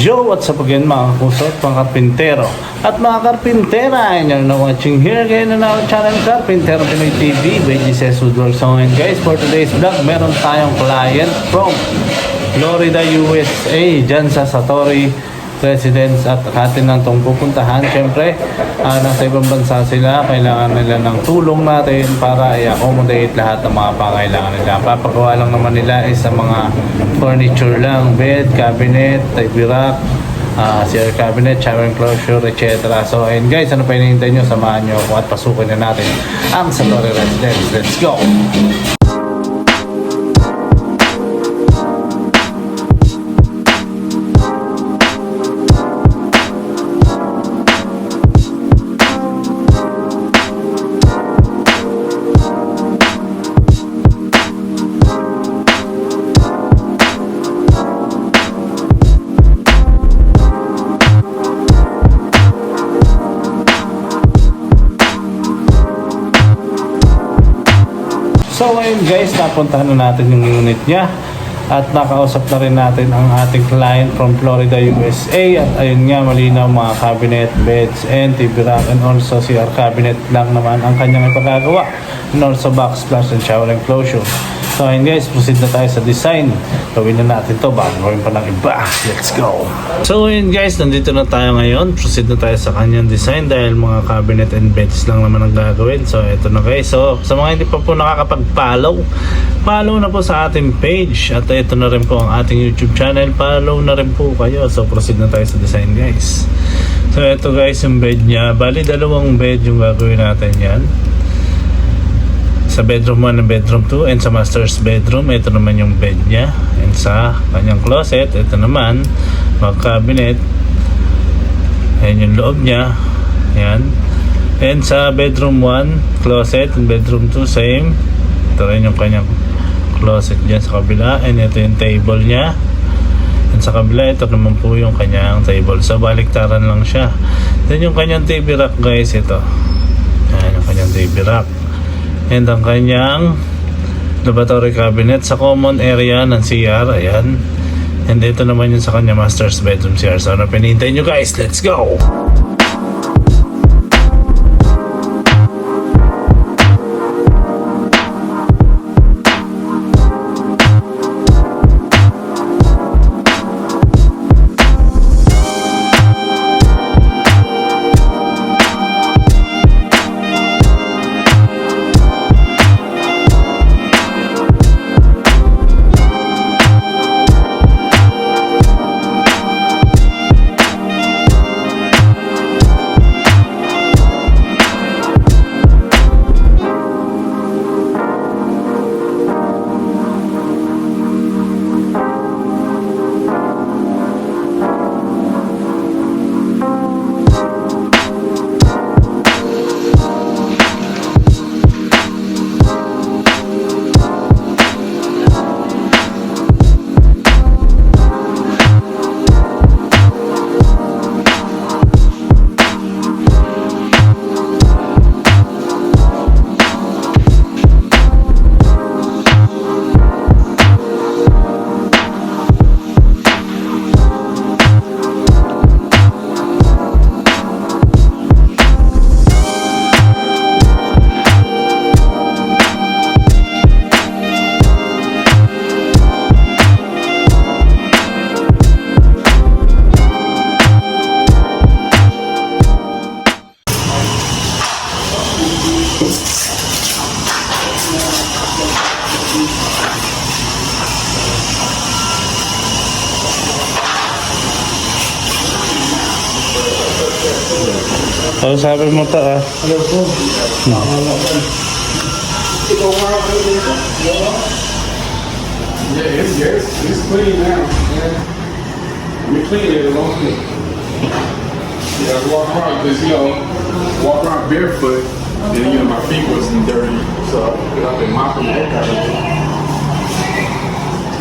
Yo, what's up again mga kusot, mga karpintero at mga karpintera, and you're now watching here again on our channel Karpintero Pinoy TV by Jesus Woodwork. So ngayon guys, for today's vlog, meron tayong client from Florida, USA, dyan sa Satori Residences, at atin lang itong pupuntahan. Siyempre, nasa ibang bansa sila, kailangan nila ng tulong natin para i-accommodate lahat ng mga pangailangan nila. Papagawa lang naman nila is sa mga furniture lang, bed, cabinet, TV rack, CR cabinet, shower enclosure, etc. So ayun guys, ano pa hinihintay nyo? Samahan nyo ako at pasukin na natin ang Satori Residences. Let's go! So ayun guys, napuntahan na natin yung unit niya at nakausap na rin natin ang ating client from Florida, USA. At ayun nga, malinaw, mga cabinet, beds, and TV rack, and also CR cabinet lang naman ang kanyang ipagagawa, and also box plus and shower enclosure. So ayun guys, proceed na tayo sa design. Gawin na natin to bago gawin pa ng iba. Let's go! So ayun guys, nandito na tayo ngayon. Proceed na tayo sa kanyang design dahil mga cabinet and beds lang naman ang gagawin. So ito na guys. So sa mga hindi pa po nakakapag-follow, follow na po sa ating page. At ito na rin po ang ating YouTube channel. Follow na rin po kayo. So proceed na tayo sa design guys. So ito guys, yung bed niya. Bali dalawang bed yung gagawin natin yan. Sa bedroom 1 and bedroom 2, and sa master's bedroom, ito naman yung bed niya. And sa kanyang closet, ito naman mag cabinet. Ayan yung loob niya. Ayan. And sa bedroom 1 closet, and bedroom 2 same. Ito rin yung kanyang closet dyan sa kabila. And ito yung table niya. And sa kabila, ito naman po yung kanyang table. So baliktaran lang siya. Then yung kanyang TV rack guys, ito. Ayan yung kanyang TV rack. And ang kanyang lavatory cabinet sa common area ng CR. Ayan. And ito naman yung sa kanya master's bedroom CR. So ano pinintay nyo guys? Let's go! So sabi mo to Hello po. Yeah, it's clean now. Yeah. We clean it along. Yeah, I walk around because walk around barefoot, and my feet wasn't dirty, so I get up and mop them. I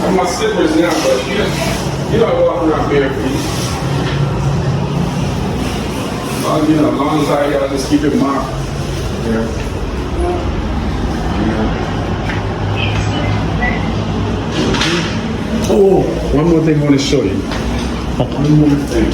have my slippers now, but I walk around barefoot. As long as I just keep it mopped. Yeah. Oh, one more thing I want to show you. One more thing.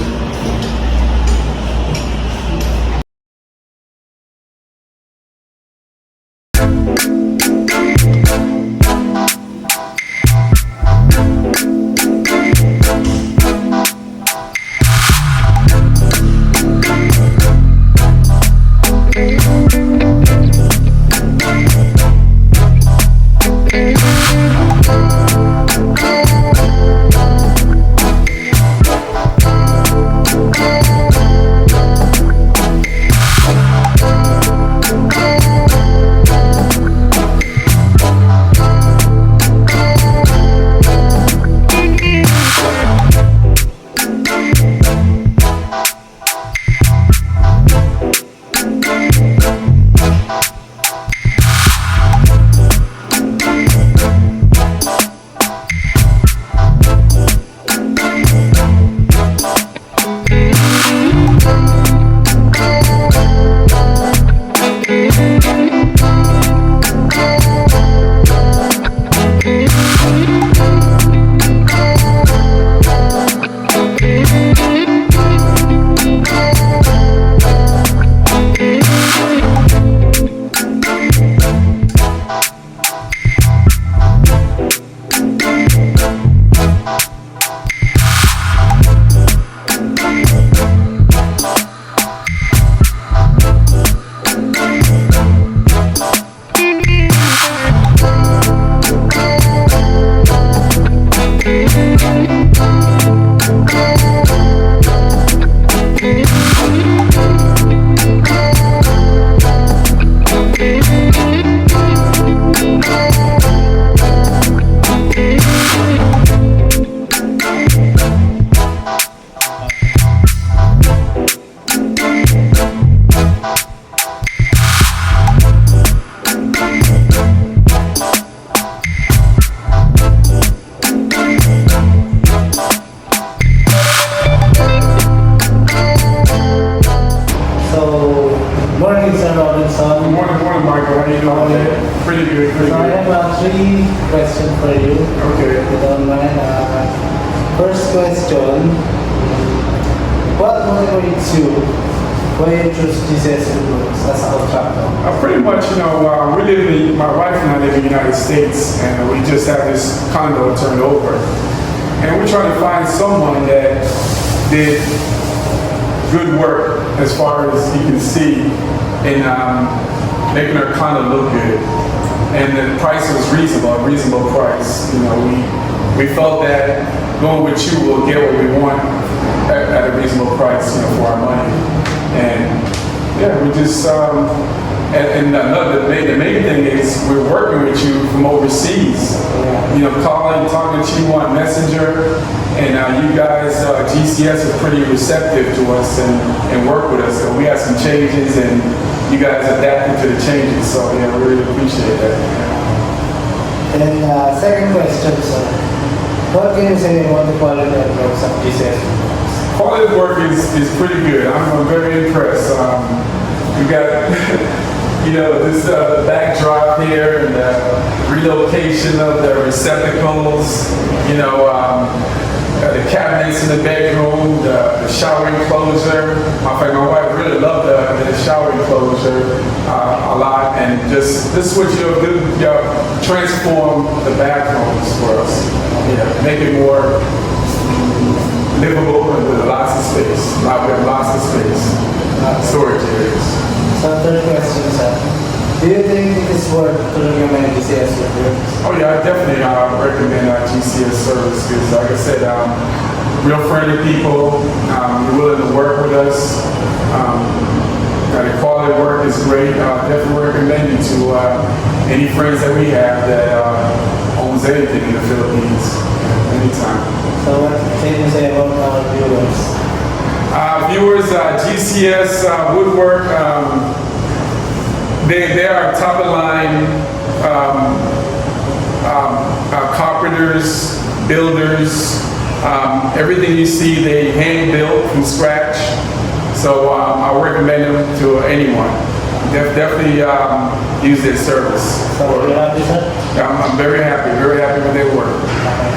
Pretty good, pretty So I good. have three questions for you. Okay. If you don't mind. First question. What motivates you when you choose GCS Rooms as a contractor? Pretty much, my wife and I live in the United States, and we just had this condo turned over. And we're trying to find someone that did good work as far as you can see in making our condo look good. And the price was reasonable, a reasonable price. We felt that going with you, we'll get what we want at a reasonable price, for our money. And yeah, we just, the main thing is we're working with you from overseas. Calling, talking to you on Messenger, and you guys, GCS, are pretty receptive to us and work with us. So we had some changes, and you guys adapted to the changes. So yeah, we really appreciate that. And second question, sir. What can you say about the quality of work of GCS? Quality of work is pretty good. I'm very impressed. We got, this backdrop here and the relocation of the receptacles, the cabinets in the bedroom, the shower enclosure. In fact, my wife really loved the shower enclosure a lot, and this is what you'll do, transform the bathrooms for us, make it more livable and with lots of space. We have lots of space, storage areas. So third question, sir. Do you think it is worth to recommend GCS rooms? Oh yeah, I definitely recommend GCS service because, like I said, real friendly people. You're willing to work with us. The quality of work is great. Definitely recommend you to any friends that we have that owns anything in the Philippines. Anytime. So what can you say about our viewers? Viewers, GCS Woodwork, they are top of the line carpenters, builders. Everything you see, they hand built from scratch. So I recommend them to anyone. Definitely use their service. So you're happy, sir? I'm very happy with their work.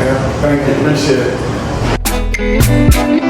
Yeah, thank you, appreciate it.